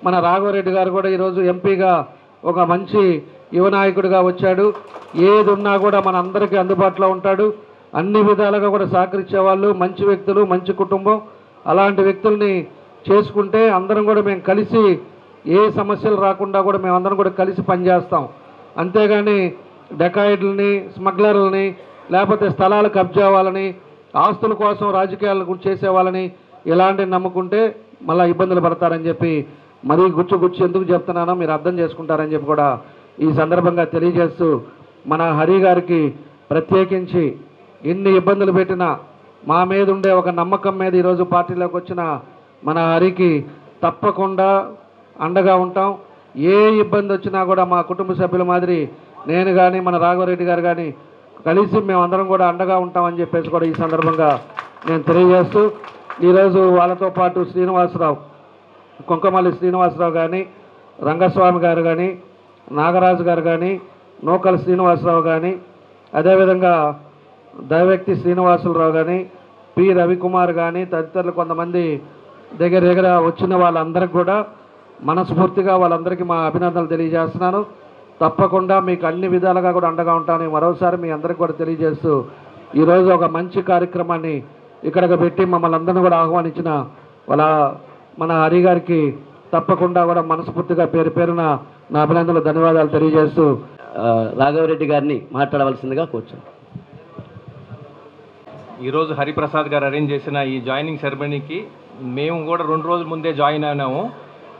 మన రాఘవరెడ్డి గారు కూడా ఈరోజు ఎంపీగా ఒక మంచి యువ నాయకుడిగా వచ్చాడు. ఏది ఉన్నా కూడా మన అందరికీ అందుబాటులో ఉంటాడు. అన్ని విధాలుగా కూడా సహకరించేవాళ్ళు, మంచి వ్యక్తులు, మంచి కుటుంబం. అలాంటి వ్యక్తుల్ని చేసుకుంటే అందరం కూడా మేము కలిసి ఏ సమస్యలు రాకుండా కూడా మేమందరం కూడా కలిసి పనిచేస్తాం. అంతేగాని డెకాయిడ్లని, స్మగ్లర్లని, లేకపోతే స్థలాలు కబ్జా వాళ్ళని, ఆస్తుల కోసం రాజకీయాలు చేసే వాళ్ళని ఇలాంటివి నమ్ముకుంటే మళ్ళీ ఇబ్బందులు పడతారని చెప్పి మరీ గుచ్చు ఎందుకు చెప్తున్నానో మీరు అర్థం చేసుకుంటారని చెప్పి కూడా ఈ సందర్భంగా తెలియజేస్తూ, మన హరి గారికి ప్రత్యేకించి ఎన్ని ఇబ్బందులు పెట్టినా మా మీద ఉండే ఒక నమ్మకం మీద ఈరోజు పార్టీలోకి వచ్చిన మన హరికి తప్పకుండా అండగా ఉంటాం. ఏ ఇబ్బంది వచ్చినా కూడా మా కుటుంబ సభ్యుల మాదిరి నేను కానీ మన రాఘవరెడ్డి గారు కానీ కలిసి మేమందరం కూడా అండగా ఉంటామని చెప్పేసి కూడా ఈ సందర్భంగా నేను తెలియజేస్తూ, ఈరోజు వాళ్ళతో పాటు శ్రీనివాసరావు, కుంకమల్లి శ్రీనివాసరావు కానీ, రంగస్వామి గారు కానీ, నాగరాజు గారు కానీ, నూకల శ్రీనివాసరావు కానీ, అదేవిధంగా దైవక్తి శ్రీనివాసులరావు కానీ, పి రవికుమార్ కానీ తదితరులు కొంతమంది దగ్గర వచ్చిన వాళ్ళందరికీ కూడా మనస్ఫూర్తిగా వాళ్ళందరికీ మా అభినందనలు తెలియజేస్తున్నాను. తప్పకుండా మీకు అన్ని విధాలుగా కూడా అండగా ఉంటానని మరోసారి మీ అందరికీ కూడా తెలియజేస్తూ, ఈరోజు ఒక మంచి కార్యక్రమాన్ని ఇక్కడికి పెట్టి మమ్మల్ని అందరినీ కూడా ఆహ్వానించిన మన హరి గారికి తప్పకుండా కూడా మనస్ఫూర్తిగా పేరున నా అభినందనలు, ధన్యవాదాలు తెలియజేస్తూ
రాఘవరెడ్డి గారిని మాట్లాడవలసిందిగా కూర్చోండి.
ఈరోజు హరిప్రసాద్ గారు అరేంజ్ చేసిన ఈ జాయినింగ్ సెరమనీకి మేము కూడా 2 రోజుల ముందే జాయిన్ అయినాము.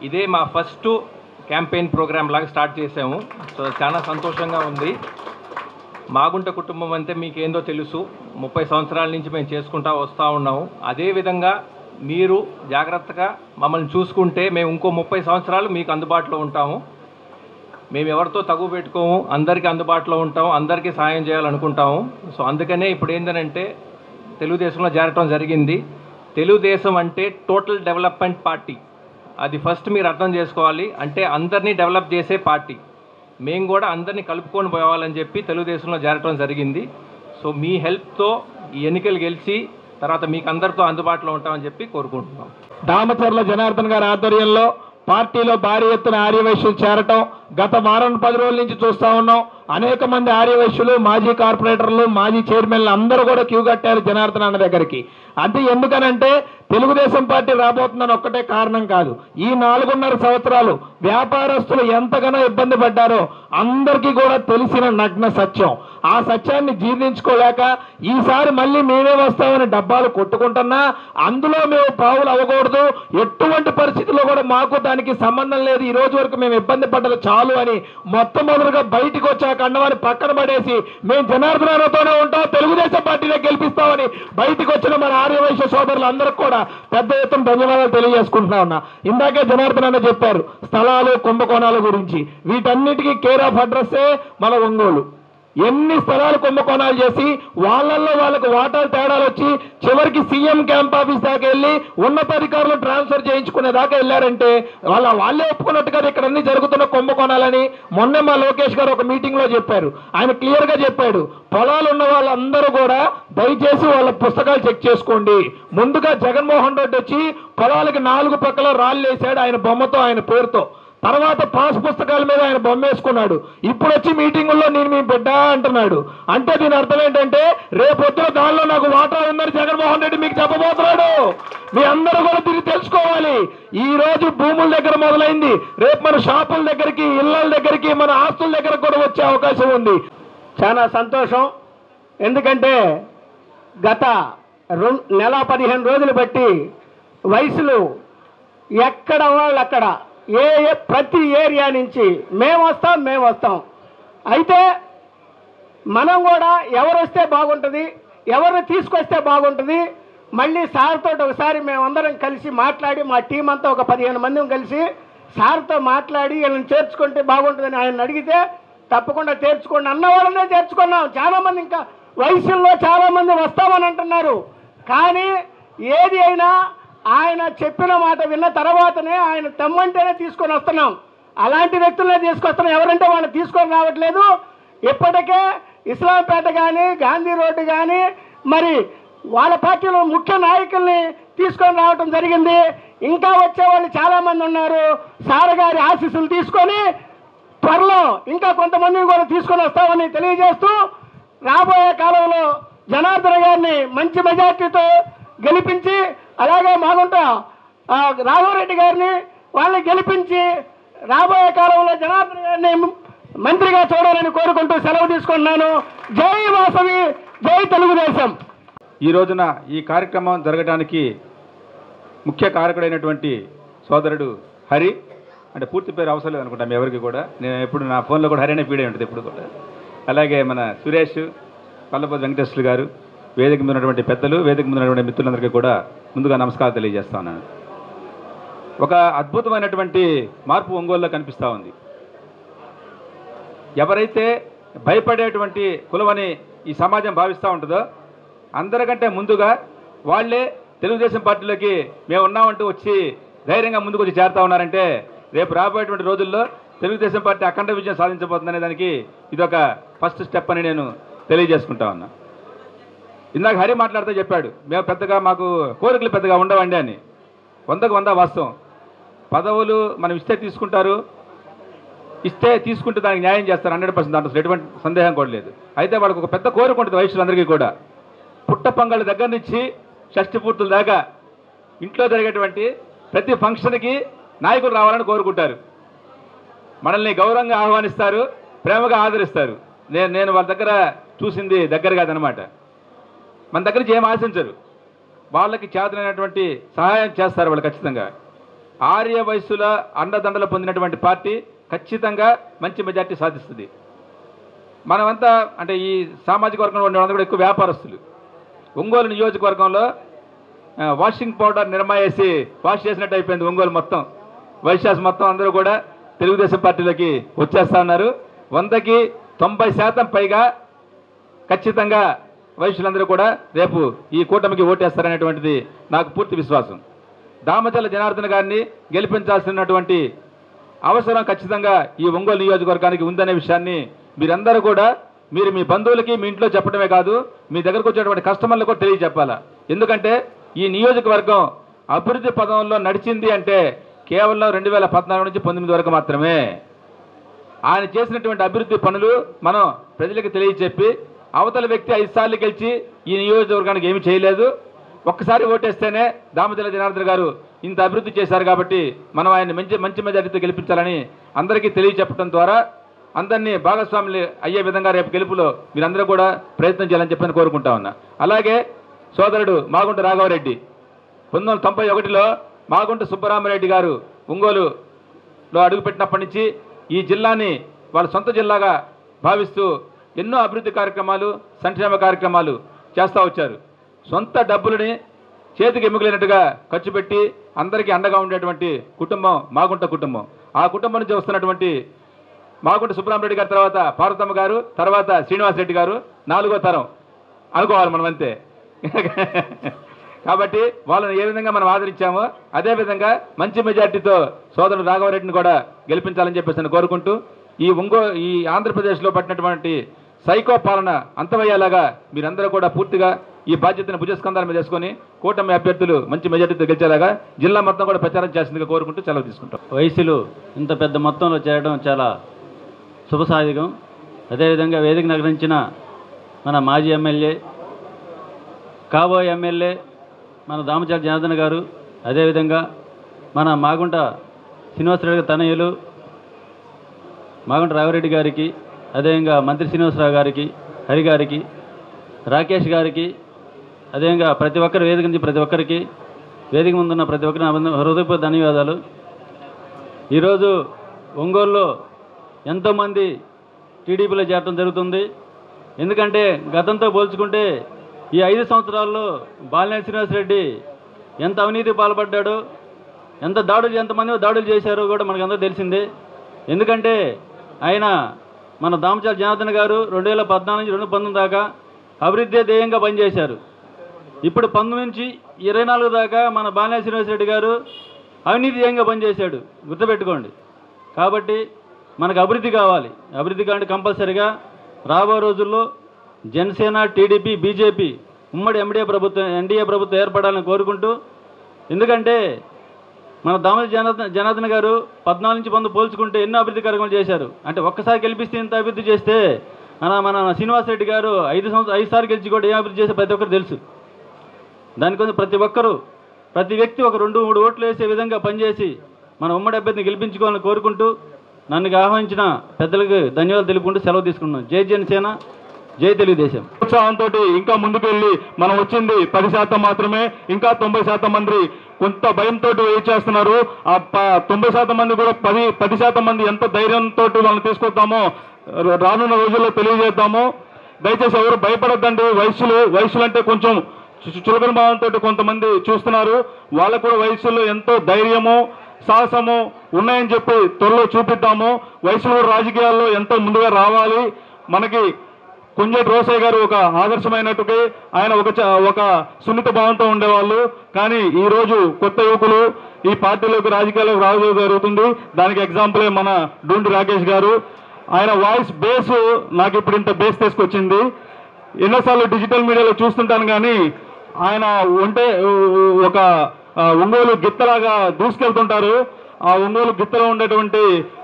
ఇదే మా ఫస్ట్ క్యాంపెయిన్ ప్రోగ్రామ్ లాగా స్టార్ట్ చేసాము. సో చాలా సంతోషంగా ఉంది. మాగుంట కుటుంబం అంటే మీకేందో తెలుసు, 30 సంవత్సరాల నుంచి మేము చేసుకుంటూ వస్తూ ఉన్నాము. అదేవిధంగా మీరు జాగ్రత్తగా మమ్మల్ని చూసుకుంటే మేము ఇంకో 30 సంవత్సరాలు మీకు అందుబాటులో ఉంటాము. మేము ఎవరితో తగు పెట్టుకోము, అందరికీ అందుబాటులో ఉంటాము, అందరికీ సాయం చేయాలనుకుంటాము. సో అందుకనే ఇప్పుడు ఏంటంటే తెలుగుదేశంలో చేరటం జరిగింది. తెలుగుదేశం అంటే టోటల్ డెవలప్మెంట్ పార్టీ, అది ఫస్ట్ మీరు అర్థం చేసుకోవాలి. అంటే అందరినీ డెవలప్ చేసే పార్టీ. మేము కూడా అందరినీ కలుపుకొని పోవాలని చెప్పి తెలుగుదేశంలో చేరటం జరిగింది. సో మీ హెల్ప్తో ఈ ఎన్నికలు గెలిచి తర్వాత మీకు అందరితో అందుబాటులో ఉంటామని చెప్పి కోరుకుంటున్నాం.
దామచర్ల జనార్దన్ గారి ఆధ్వర్యంలో పార్టీలో భారీ ఎత్తున ఆర్యవైశ్యులు చేరటం గత 10 రోజుల నుంచి చూస్తూ ఉన్నాం. అనేక మంది ఆర్యవైశ్యులు, మాజీ కార్పొరేటర్లు, మాజీ చైర్మన్లు అందరూ కూడా క్యూ కట్టారు జనార్దన్ అన్న దగ్గరికి. అది ఎందుకనంటే తెలుగుదేశం పార్టీ రాబోతుందని ఒక్కటే కారణం కాదు. ఈ 4.5 సంవత్సరాలు వ్యాపారస్తులు ఎంతగానో ఇబ్బంది పడ్డారో అందరికీ కూడా తెలిసిన నగ్న సత్యం. ఆ సత్యాన్ని జీర్ణించుకోలేక ఈసారి మళ్ళీ మేమే వస్తామని డబ్బాలు కొట్టుకుంటున్నా అందులో మేము పావులు అవ్వకూడదు, ఎటువంటి పరిస్థితుల్లో కూడా మాకు దానికి సంబంధం లేదు, ఈ రోజు వరకు మేము ఇబ్బంది పడ్డది చాలు అని మొట్టమొదటిగా బయటికి వచ్చాక అన్నవారిని పక్కన పడేసి మేము జనార్దనతోనే ఉంటాం, తెలుగుదేశం పార్టీనే గెలిపిస్తామని బయటికి వచ్చిన మన ఆర్యవైశ్య సోదరులందరికీ కూడా పెద్ద ఎత్తున ధన్యవాదాలు తెలియజేసుకుంటున్నా ఉన్నా. ఇందాకే జనార్దన్ అన్న చెప్పారు స్థలాలు, కుంభకోణాల గురించి. వీటన్నిటికీ కేర్ ఆఫ్ అడ్రస్సే మన ఒంగోలు. ఎన్ని స్థలాలు కుంభకోణాలు చేసి వాళ్ళల్లో వాళ్ళకు వాటాలు తేడాలు వచ్చి చివరికి సీఎం క్యాంప్ ఆఫీస్ దాకా వెళ్ళి ఉన్నతాధికారులు ట్రాన్స్ఫర్ చేయించుకునే దాకా వెళ్ళారంటే వాళ్ళే ఒప్పుకున్నట్టుగా ఇక్కడ అన్ని జరుగుతున్న కుంభకోణాలని మొన్నే మా లోకేష్ గారు ఒక మీటింగ్ లో చెప్పారు. ఆయన క్లియర్ గా చెప్పాడు, పొలాలు ఉన్న వాళ్ళందరూ కూడా దయచేసి వాళ్ళ పుస్తకాలు చెక్ చేసుకోండి. ముందుగా జగన్మోహన్ రెడ్డి వచ్చి పొలాలకి 4 పక్కల రాళ్ళు వేసాడు ఆయన బొమ్మతో, ఆయన పేరుతో. తర్వాత పాస్ పుస్తకాల మీద ఆయన బొమ్మ వేసుకున్నాడు. ఇప్పుడు వచ్చి మీటింగుల్లో నేను మీ బిడ్డ అంటున్నాడు. అంటే దీని అర్థం ఏంటంటే రేపొద్దున దానిలో నాకు వాటా ఉందని జగన్మోహన్ రెడ్డి మీకు చెప్పబోతున్నాడు. మీ అందరూ కూడా తిరిగి తెలుసుకోవాలి. ఈ రోజు భూముల దగ్గర మొదలైంది, రేపు మన షాపుల దగ్గరికి, ఇళ్ళ దగ్గరికి, మన ఆస్తుల దగ్గర కూడా వచ్చే అవకాశం ఉంది.
చాలా సంతోషం. ఎందుకంటే గత నెల 15 రోజులు బట్టి వయసులు ఎక్కడ వాళ్ళు అక్కడ ప్రతి ఏరియా నుంచి మేము వస్తాం. అయితే మనం కూడా ఎవరు వస్తే బాగుంటుంది, ఎవరిని తీసుకొస్తే బాగుంటుంది, మళ్ళీ సార్తో ఒకసారి మేమందరం కలిసి మాట్లాడి, మా టీం అంతా ఒక 15 మంది కలిసి సార్తో మాట్లాడి వీళ్ళని చేర్చుకుంటే బాగుంటుందని ఆయన అడిగితే తప్పకుండా చేర్చుకోండి అన్న వాళ్ళనే చేర్చుకున్నాం. చాలామంది ఇంకా వయసుల్లో చాలామంది వస్తామని అంటున్నారు. కానీ ఏది అయినా ఆయన చెప్పిన మాట విన్న తర్వాతనే ఆయన తెమ్మంటేనే తీసుకొని వస్తున్నాం. అలాంటి వ్యక్తులనే తీసుకొస్తున్నాం. ఎవరంటే వాళ్ళు తీసుకొని రావట్లేదు. ఇప్పటికే ఇస్లాంపేట కానీ, గాంధీ రోడ్డు కానీ, మరి వాళ్ళ పార్టీలో ముఖ్య నాయకుల్ని తీసుకొని రావటం జరిగింది. ఇంకా వచ్చేవాళ్ళు చాలామంది ఉన్నారు. సార్ గారి ఆశీస్సులు తీసుకొని త్వరలో ఇంకా కొంతమందిని కూడా తీసుకొని వస్తామని తెలియజేస్తూ, రాబోయే కాలంలో జనార్దన్ గారిని మంచి మెజార్టీతో గెలిపించి, అలాగే మాగుంట రాఘవరెడ్డి గారిని వాళ్ళని గెలిపించి రాబోయే కాలంలో జనార్దన్ గారిని మంత్రిగా చూడాలని కోరుకుంటూ సెలవు తీసుకుంటున్నాను. జై వాసవి, జై తెలుగుదేశం.
ఈ రోజున ఈ కార్యక్రమం జరగడానికి ముఖ్య కారకుడైనటువంటి సోదరుడు హరి, అంటే పూర్తి పేరు అవసరం లేదనుకుంటా మీ ఎవరికి కూడా. నేను ఎప్పుడు నా ఫోన్లో కూడా హరి అనే ఫీడ్ ఉంటుంది ఎప్పుడు కూడా. అలాగే మన సురేష్, పల్లపతి వెంకటేశ్వర గారు, వేదిక మీద ఉన్నటువంటి పెద్దలు, వేదిక మీద ఉన్నటువంటి మిత్రులందరికీ కూడా ముందుగా నమస్కారం తెలియజేస్తా ఉన్నాను. ఒక అద్భుతమైనటువంటి మార్పు ఒంగోలులో కనిపిస్తూ ఉంది. ఎవరైతే భయపడేటువంటి కులమని ఈ సమాజం భావిస్తూ ఉంటుందో అందరికంటే ముందుగా వాళ్ళే తెలుగుదేశం పార్టీలోకి మేము ఉన్నామంటూ వచ్చి ధైర్యంగా ముందుకు వచ్చి చేరుతా ఉన్నారంటే రేపు రాబోయేటువంటి రోజుల్లో తెలుగుదేశం పార్టీ అఖండ విజయం సాధించబోతుందనే దానికి ఇదొక ఫస్ట్ స్టెప్ అని నేను తెలియజేసుకుంటా ఉన్నా. ఇందాక హరి మాట్లాడుతూ చెప్పాడు, మేము పెద్దగా మాకు కోరికలు పెద్దగా ఉండవండి అని. 100కు 100 వాస్తవం. పదవులు మనం ఇస్తే తీసుకుంటారు, ఇస్తే తీసుకుంటే దానికి న్యాయం చేస్తారు 100%. దాంట్లో ఎటువంటి సందేహం కూడా లేదు. అయితే వాళ్ళకి ఒక పెద్ద కోరిక ఉంటుంది వయసులందరికీ కూడా. పుట్ట పొంగళ్ళ దగ్గర నుంచి షష్ఠి పూర్తుల దాకా ఇంట్లో జరిగేటువంటి ప్రతి ఫంక్షన్కి నాయకులు రావాలని కోరుకుంటారు. మనల్ని గౌరవంగా ఆహ్వానిస్తారు, ప్రేమగా ఆదరిస్తారు. నేను వాళ్ళ దగ్గర చూసింది దగ్గర కాదనమాట. మన దగ్గర నుంచి ఏం ఆశించరు, వాళ్ళకి చేతనైనటువంటి సహాయం చేస్తారు వాళ్ళు ఖచ్చితంగా. ఆర్య వయస్సుల అండదండలు పొందినటువంటి పార్టీ ఖచ్చితంగా మంచి మెజార్టీ సాధిస్తుంది. మనమంతా అంటే ఈ సామాజిక వర్గంలో ఉండేవాళ్ళంతా కూడా ఎక్కువ వ్యాపారస్తులు. ఒంగోలు నియోజకవర్గంలో వాషింగ్ పౌడర్ నిర్మాయేసి వాష్ చేసినట్టు అయిపోయింది ఒంగోలు మొత్తం. వైశ్యాస్ మొత్తం అందరూ కూడా తెలుగుదేశం పార్టీలోకి వచ్చేస్తా ఉన్నారు. 100కి 90% పైగా ఖచ్చితంగా వైశ్యులందరూ కూడా రేపు ఈ కూటమికి ఓటేస్తారనేటువంటిది నాకు పూర్తి విశ్వాసం. దామచల్ల జనార్దన్ గారిని గెలిపించాల్సినటువంటి అవసరం ఖచ్చితంగా ఈ ఒంగోలు నియోజకవర్గానికి ఉందనే విషయాన్ని మీరందరూ కూడా మీరు మీ బంధువులకి మీ ఇంట్లో చెప్పడమే కాదు, మీ దగ్గరకు వచ్చేటువంటి కస్టమర్లకు కూడా తెలియజెప్పాలా. ఎందుకంటే ఈ నియోజకవర్గం అభివృద్ధి పదంలో నడిచింది అంటే కేవలం 2014 నుంచి 19 వరకు మాత్రమే. ఆయన చేసినటువంటి అభివృద్ధి పనులు మనం ప్రజలకు తెలియచెప్పి, అవతల వ్యక్తి 5 సార్లు గెలిచి ఈ నియోజకవర్గానికి ఏమి చేయలేదు, ఒక్కసారి ఓటేస్తేనే దామచల్ల జనార్దన్ గారు ఇంత అభివృద్ధి చేశారు కాబట్టి మనం ఆయన మంచి మెజారిటీతో గెలిపించాలని అందరికీ తెలియచెప్పడం ద్వారా అందరినీ భాగస్వాములు అయ్యే విధంగా రేపు గెలుపులో మీరందరూ కూడా ప్రయత్నం చేయాలని చెప్పని కోరుకుంటా ఉన్నా. అలాగే సోదరుడు మాగుంట రాఘవరెడ్డి 1991లో మాగుంట సుబ్బరామరెడ్డి గారు ఒంగోలులో అడుగుపెట్టినప్పటి నుంచి ఈ జిల్లాని వాళ్ళ సొంత జిల్లాగా భావిస్తూ ఎన్నో అభివృద్ధి కార్యక్రమాలు, సంక్షేమ కార్యక్రమాలు చేస్తూ వచ్చారు. సొంత డబ్బులని చేతికి ఎముకలేనట్టుగా ఖర్చు పెట్టి అందరికీ అండగా ఉండేటువంటి కుటుంబం మాగుంట కుటుంబం. ఆ కుటుంబం నుంచి వస్తున్నటువంటి మాగుంట సుబ్రహ్మరెడ్డి గారి తర్వాత పార్వతమ్మ గారు, తర్వాత శ్రీనివాసరెడ్డి గారు 4వ తరం అనుకోవాలి మనం అంతే. కాబట్టి వాళ్ళని ఏ విధంగా మనం ఆదరించామో అదేవిధంగా మంచి మెజార్టీతో సోదరుడు రాఘవరెడ్డిని కూడా గెలిపించాలని చెప్పేసి కోరుకుంటూ ఈ ఆంధ్రప్రదేశ్లో పట్టినటువంటి సైకో పాలన అంతమయ్యేలాగా మీరందరూ కూడా పూర్తిగా ఈ బాధ్యతను భుజస్కంధాల మీద చేసుకొని కూటమి అభ్యర్థులు మంచి మెజార్టీతో గెలిచేలాగా జిల్లా మొత్తం కూడా ప్రచారం చేసిందిగా కోరుకుంటూ సెలవు తీసుకుంటాం.
వయసులు ఇంత పెద్ద మొత్తంలో చేరడం చాలా శుభసాధికం. అదేవిధంగా వేదిక నగరించిన మన మాజీ ఎమ్మెల్యే, కాబోయే ఎమ్మెల్యే మన దామచల జనార్దన్ గారు, అదేవిధంగా మన మాగుంట శ్రీనివాసరెడ్డి తనయులు మాగుంట రాఘవరెడ్డి గారికి, అదేవిధంగా మంత్రి శ్రీనివాసరావు గారికి, హరి గారికి, రాకేష్ గారికి, అదేవిధంగా ప్రతి ఒక్కరు వేదిక నుంచి ప్రతి ఒక్కరికి, వేదిక ముందున్న ప్రతి ఒక్కరి హృదయపూర్వక ధన్యవాదాలు. ఈరోజు ఒంగోలులో ఎంతోమంది టీడీపీలో చేరడం జరుగుతుంది. ఎందుకంటే గతంతో పోల్చుకుంటే ఈ 5 సంవత్సరాల్లో బాలినేని శ్రీనివాసరెడ్డి ఎంత అవినీతి పాల్పడ్డాడో, ఎంతమంది దాడులు చేశారో కూడా మనకందరూ తెలిసిందే. ఎందుకంటే ఆయన మన దామచల జనార్దన్ గారు 2014 నుంచి 2019 దాకా అభివృద్ధి ధ్యేయంగా పనిచేశారు. ఇప్పుడు 19 నుంచి 24 దాకా మన బాలినేని శ్రీనివాసరెడ్డి గారు అవినీతి ధ్యేయంగా పనిచేశాడు. గుర్తుపెట్టుకోండి. కాబట్టి మనకు అభివృద్ధి కావాలి. అభివృద్ధి కావాలంటే కంపల్సరిగా రాబో రోజుల్లో జనసేన, టీడీపీ, బీజేపీ ఉమ్మడి ఎన్డీఏ ప్రభుత్వం ఏర్పడాలని కోరుకుంటూ, ఎందుకంటే మన దామచల జనార్దన్ గారు 14 నుంచి 19 పోల్చుకుంటే ఎన్నో అభివృద్ధి కార్యక్రమాలు చేశారు. అంటే ఒక్కసారి గెలిపిస్తే ఇంత అభివృద్ధి చేస్తే మన శ్రీనివాసరెడ్డి గారు 5 సార్లు గెలిచి కూడా ఏం అభివృద్ధి చేస్తే ప్రతి ఒక్కరు తెలుసు. దానికోసం ప్రతి వ్యక్తి ఒక 2-3 ఓట్లు వేసే విధంగా పనిచేసి మన ఉమ్మడి అభ్యర్థిని గెలిపించుకోవాలని కోరుకుంటూ నన్ను ఆహ్వానించిన పెద్దలకు ధన్యవాదాలు తెలుపుకుంటూ సెలవు తీసుకున్నాను. జై జనసేన, జై తెలుగుదేశం.
ఉత్సాహంతో ఇంకా ముందుకెళ్ళి మనం వచ్చింది 10% మాత్రమే. ఇంకా 90% మంది కొంత భయంతో వెయిట్ చేస్తున్నారు. ఆ 90% మంది కూడా 10% మంది ఎంత ధైర్యంతో వాళ్ళని తీసుకొద్దామో రానున్న రోజుల్లో తెలియజేద్దాము. దయచేసి ఎవరు భయపడద్దండి. వయసులు అంటే కొంచెం చులకన భావంతో కొంతమంది చూస్తున్నారు. వాళ్ళకు కూడా వయసులో ఎంతో ధైర్యము, సాహసము ఉన్నాయని చెప్పి త్వరలో చూపిద్దాము. వయసులో రాజకీయాల్లో ఎంతో ముందుగా రావాలి. మనకి కొంజేటి రోసయ్య గారు ఒక ఆదర్శమైనట్టుగా ఆయన ఒక సున్నిత భావంతో ఉండేవాళ్ళు. కానీ ఈరోజు కొత్త యువకులు ఈ పార్టీలోకి రాజకీయాల్లోకి రావడం జరుగుతుంది. దానికి ఎగ్జాంపులే మన డూంటి రాకేష్ గారు. ఆయన వాయిస్ బేస్ నాకు ఇప్పుడు ఇంత బేస్ తీసుకొచ్చింది. ఎన్నోసార్లు డిజిటల్ మీడియాలో చూస్తుంటాను, కానీ ఆయన ఉంటే ఒక ఒంగోలు గిత్తలాగా దూసుకెళ్తుంటారు. ఆ ఒంగోలు గిత్తలో ఉండేటువంటి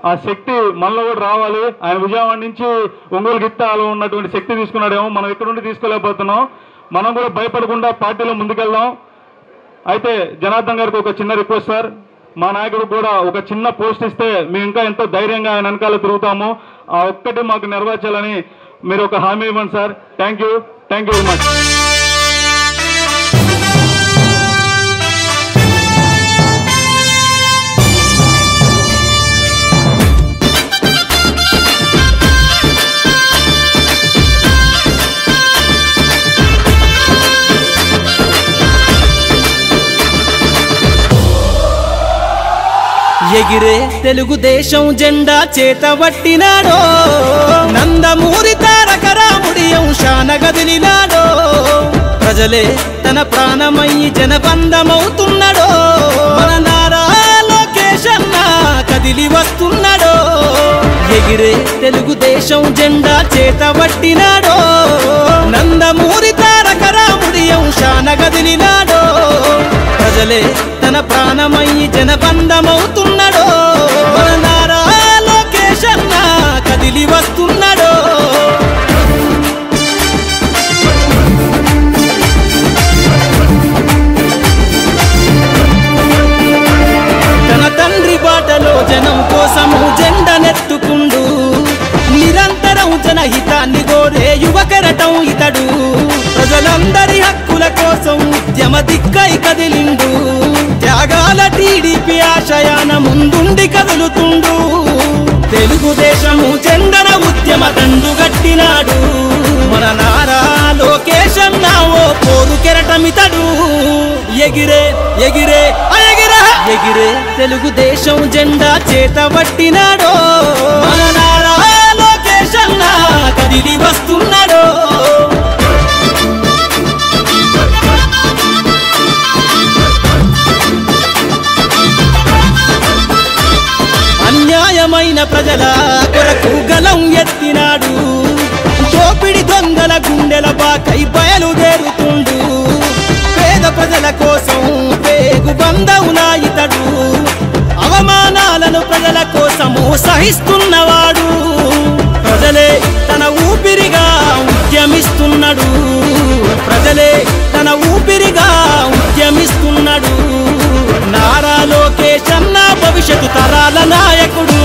ఆ శక్తి మనలో కూడా రావాలి. ఆయన విజయవాడ నుంచి ఒంగోలు గిత్తలో ఉన్నటువంటి శక్తి తీసుకున్నాడేమో, మనం ఇక్కడ నుండి తీసుకోలేకపోతున్నాం. మనం కూడా భయపడకుండా పార్టీలో ముందుకెళ్దాం. అయితే జనార్దన్ గారికి ఒక చిన్న రిక్వెస్ట్ సార్, మా నాయకుడు కూడా ఒక చిన్న పోస్ట్ ఇస్తే మేము ఇంకా ఎంతో ధైర్యంగా ఆయన వెనకాల తిరుగుతాము. ఆ ఒక్కటి మాకు నెరవేర్చాలని మీరు ఒక హామీ ఇవ్వండి sir. Thank you very much.
ఎగిరే తెలుగుదేశం జెండా చేతబట్టినాడో, నందమూరి తారక రాముడి అంశాన గదిలినాడో, ప్రజలే తన ప్రాణమయ్యి జనబంధమవుతున్నాడో, మన నారా లోకేష్ అన్న కదిలి వస్తున్నాడో. ఎగిరే తెలుగుదేశం జెండా చేతబట్టినాడో, నందమూరి తారక రాముడి అంశాన గదిలినాడో, ప్రజలే తన ప్రాణమయ్యి జనబంధమవుతున్నాడో, మన నారా లోకేష్ అన్న కదిలి వస్తున్నాడో. తన తండ్రి బాటలో జనం కోసము జెండనెత్తుకుండు, నిరంతరం జనహితాన్ని కోరే యువకరటం ఇతడు. ప్రజలందరి హక్కుల కోసం ఉద్యమ దిక్కై కదిలిండు, త్యాగాల టీడీపీ ఆశయాన ముందుండి కదులుతుండు. తెలుగుదేశము జెండన ఉద్యమ దండు గట్టినాడు, మన నారా లోకేష్ అన్న ఓ పోరు కెరటమితడు. ఎగిరే ఎగిరే ఎగిరే ఎగిరే తెలుగుదేశం జెండా చేతబట్టినాడో, మన నారా కదిలి వస్తున్నాడో అన్యాయమైన ప్రజల కొరకు గలం ఎత్తినాడు దోపిడి దొంగల గుండెల బాకై బయలుదేరుతుండు పేద ప్రజల కోసం పేగు బంధవునా ఇతడు అవమానాలను ప్రజల కోసము సహిస్తున్నవాడు ప్రజలే తన ఊపిరిగా ఉద్యమిస్తున్నాడు ప్రజలే తన ఊపిరిగా ఉద్యమిస్తున్నాడు నారా లోకేష్ అన్న భవిష్యత్తు తరాల